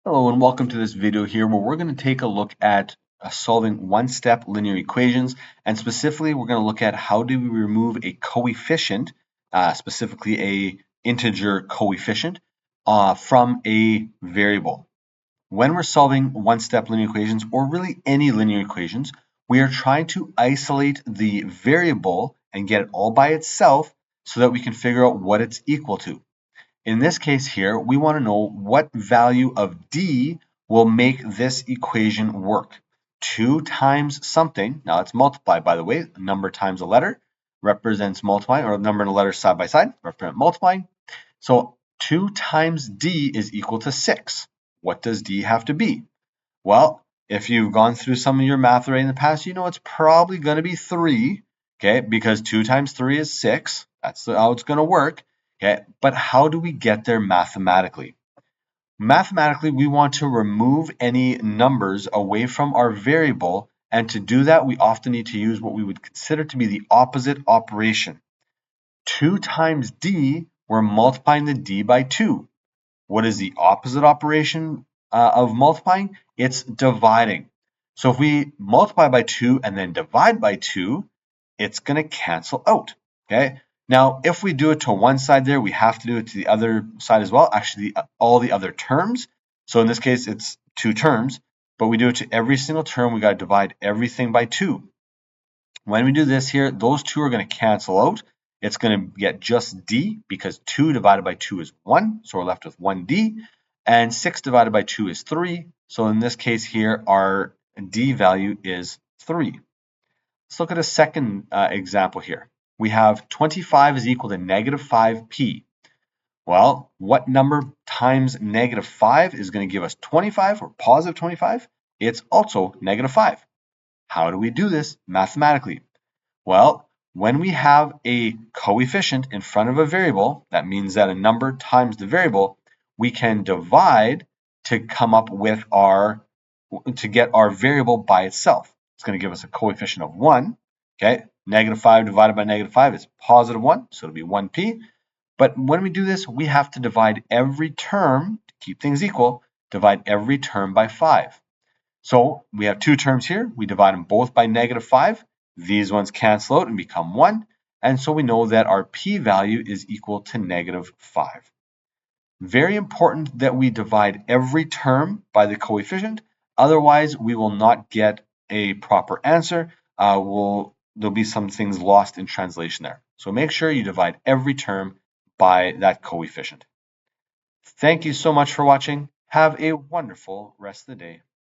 Hello and welcome to this video here where we're going to take a look at solving one-step linear equations, and specifically we're going to look at how do we remove a coefficient, specifically a integer coefficient, from a variable. When we're solving one-step linear equations, or really any linear equations, we are trying to isolate the variable and get it all by itself so that we can figure out what it's equal to. In this case here, we want to know what value of d will make this equation work. 2 times something, now it's multiplied by the way, a number times a letter represents multiplying, or a number and a letter side by side represent multiplying. So 2 times d is equal to 6. What does d have to be? Well, if you've gone through some of your math already in the past, you know it's probably going to be 3, okay, because 2 times 3 is 6. That's how it's going to work. Okay, but how do we get there mathematically? Mathematically, we want to remove any numbers away from our variable, and to do that, we often need to use what we would consider to be the opposite operation. 2 times d, we're multiplying the d by 2. What is the opposite operation of multiplying? It's dividing. So if we multiply by 2 and then divide by 2, it's going to cancel out. Okay. Now, if we do it to one side there, we have to do it to the other side as well. Actually, all the other terms. So in this case, it's 2 terms, but we do it to every single term. We got to divide everything by 2. When we do this here, those 2 are going to cancel out. It's going to get just d because 2 divided by 2 is 1, so we're left with 1d, and 6 divided by 2 is 3. So in this case here, our d value is 3. Let's look at a second example here. We have 25 is equal to negative 5p. Well, what number times negative 5 is going to give us 25 or positive 25? It's also negative 5. How do we do this mathematically? Well, when we have a coefficient in front of a variable, that means that a number times the variable, we can divide to come up with to get our variable by itself. It's going to give us a coefficient of 1. Okay, negative 5 divided by negative 5 is positive 1, so it'll be 1p. But when we do this, we have to divide every term, to keep things equal, divide every term by 5. So we have 2 terms here. We divide them both by negative 5. These ones cancel out and become 1. And so we know that our p-value is equal to negative 5. Very important that we divide every term by the coefficient. Otherwise, we will not get a proper answer. There'll be some things lost in translation there. So make sure you divide every term by that coefficient. Thank you so much for watching. Have a wonderful rest of the day.